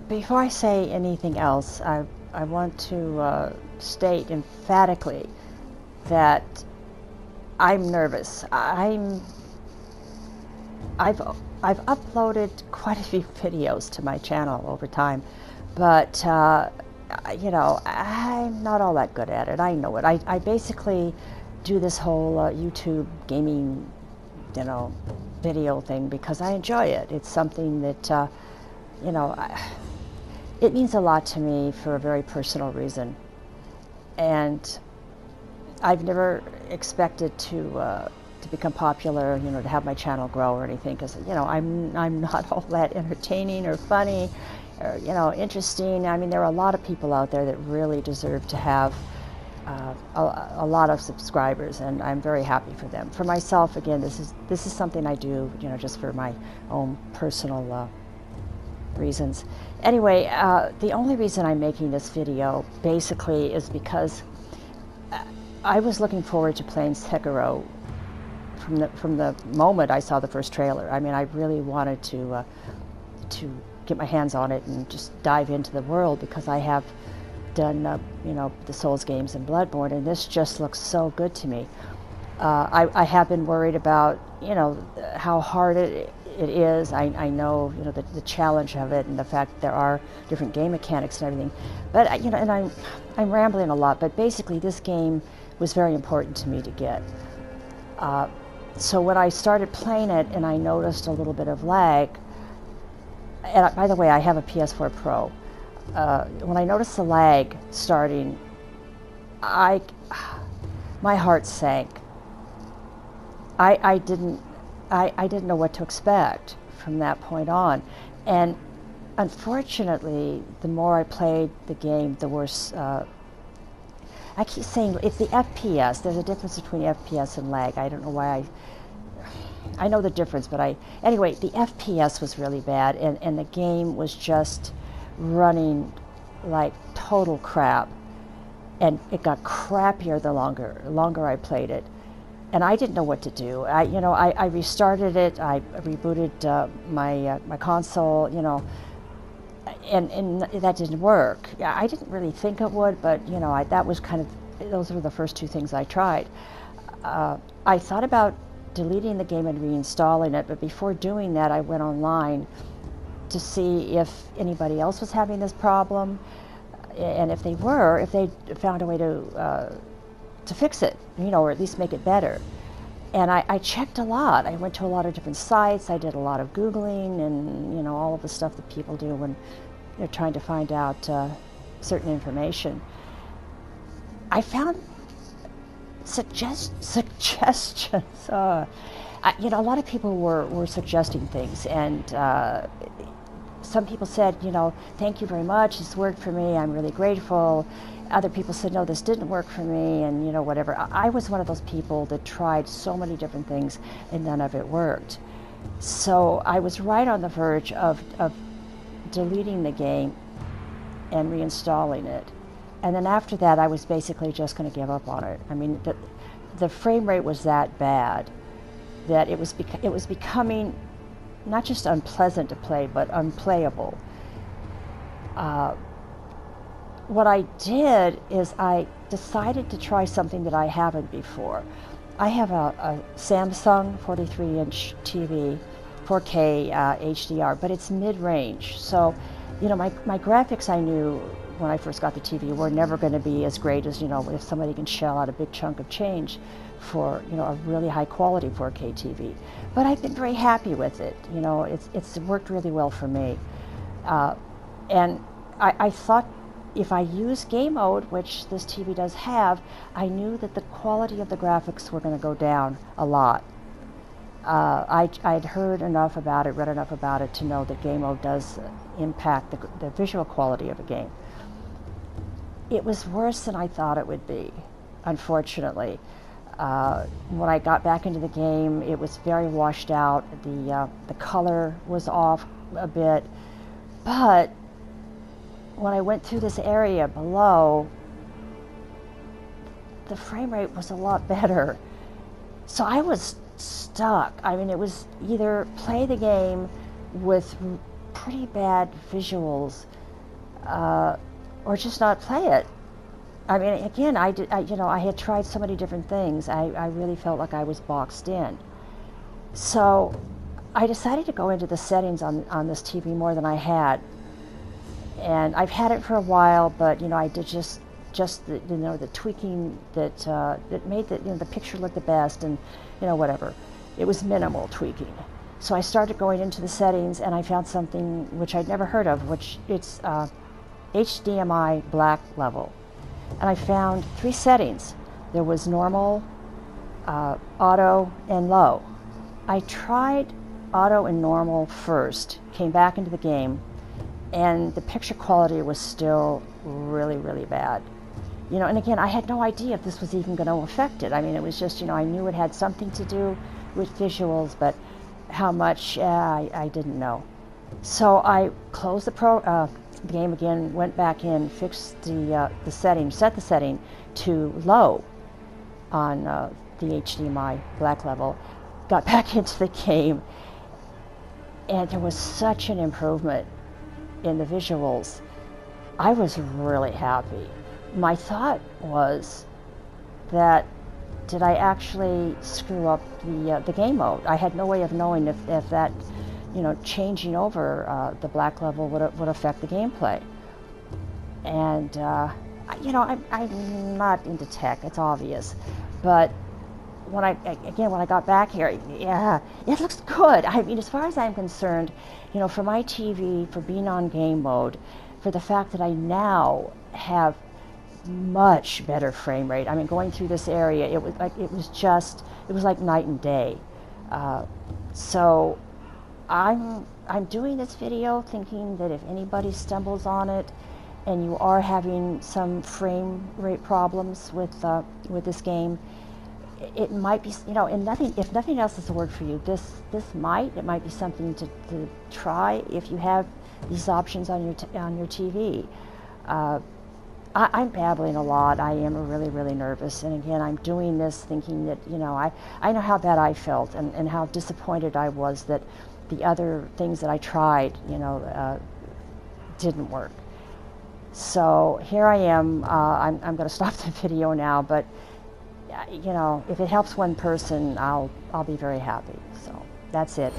Before I say anything else, I want to state emphatically that I'm nervous. I've uploaded quite a few videos to my channel over time, but you know, I'm not all that good at it. I know it. I basically do this whole YouTube gaming, you know, video thing because I enjoy it. It's something that you know, it means a lot to me for a very personal reason, and I've never expected to become popular, you know, to have my channel grow or anything, because, you know, I'm not all that entertaining or funny or, you know, interesting. I mean, there are a lot of people out there that really deserve to have a lot of subscribers, and I'm very happy for them. For myself, again, this is something I do, you know, just for my own personal reasons. Anyway, the only reason I'm making this video basically is I was looking forward to playing Sekiro from the moment I saw the first trailer. I mean, I really wanted to get my hands on it and just dive into the world, because I have done you know, the Souls games and Bloodborne, and this just looks so good to me. I have been worried about, you know, how hard it is. I know, you know, the challenge of it and the fact that there are different game mechanics and everything. But you know, and I'm rambling a lot. But basically, this game was very important to me to get. So when I started playing it and I noticed a little bit of lag, and by the way, I have a PS4 Pro. When I noticed the lag starting, my heart sank. I didn't know what to expect from that point on. And unfortunately, the more I played the game, the worse. I keep saying it's the FPS. There's a difference between FPS and lag. I don't know why I know the difference, but anyway, the FPS was really bad, and the game was just running like total crap. And it got crappier the longer I played it. And I didn't know what to do. I restarted it. I rebooted my console, you know, and that didn't work. I didn't really think it would, but you know, that was kind of, those were the first two things I tried. I thought about deleting the game and reinstalling it, but before doing that, I went online to see if anybody else was having this problem, and if they found a way to fix it, you know, or at least make it better. And I checked a lot. I went to a lot of different sites. I did a lot of Googling and, you know, all of the stuff that people do when they're trying to find out certain information. I found suggestions. You know, a lot of people were suggesting things, and some people said, you know, thank you very much, this worked for me, I'm really grateful. Other people said, no, this didn't work for me, and, you know, whatever. I was one of those people that tried so many different things and none of it worked. So I was right on the verge of deleting the game and reinstalling it. And then after that, I was basically just going to give up on it. I mean, the frame rate was that bad that it was becoming not just unpleasant to play, but unplayable. What I did is I decided to try something that I haven't before. I have a Samsung 43-inch TV, 4K HDR, but it's mid-range. So, you know, my graphics, I knew when I first got the TV, were never going to be as great as, you know, if somebody can shell out a big chunk of change for, you know, a really high quality 4K TV. But I've been very happy with it. You know, it's worked really well for me. And I thought if I use game mode, which this TV does have, I knew that the quality of the graphics were going to go down a lot. I'd heard enough about it, read enough about it to know that game mode does impact the visual quality of a game. It was worse than I thought it would be, unfortunately. When I got back into the game, it was very washed out. The color was off a bit, but when I went through this area below, the frame rate was a lot better. So I was stuck. I mean, it was either play the game with pretty bad visuals or just not play it. I mean, again, I had tried so many different things. I really felt like I was boxed in. So I decided to go into the settings on this TV more than I had. And I've had it for a while, but I did just the tweaking that made the picture look the best, and whatever. It was minimal tweaking. So I started going into the settings, and I found something which I'd never heard of, which it's HDMI black level. And I found 3 settings. There was normal, auto, and low. I tried auto and normal first, came back into the game, and the picture quality was still really, really bad. And again, I had no idea if this was even going to affect it. I mean, it was just, I knew it had something to do with visuals, but how much, I didn't know. So I closed the game again, went back in, fixed the setting, set the setting to low on the HDMI black level, got back into the game, and there was such an improvement in the visuals. I was really happy. My thought was that, did I actually screw up the game mode? I had no way of knowing if that, changing over the black level would affect the gameplay. And I'm not into tech, it's obvious, but when I got back here, yeah, it looks good. I mean, as far as I'm concerned, for my TV, for being on game mode, for the fact that I now have much better frame rate. I mean, going through this area, it was like night and day. So I'm doing this video thinking that if anybody stumbles on it and you are having some frame rate problems with this game, it might be, and if nothing else is a word for you, it might be something to try if you have these options on your TV. I'm babbling a lot. I am really, really nervous. And again, I'm doing this thinking that, I know how bad I felt and how disappointed I was that the other things that I tried, didn't work. So here I am. I'm going to stop the video now, but, if it helps one person, I'll be very happy. So that's it.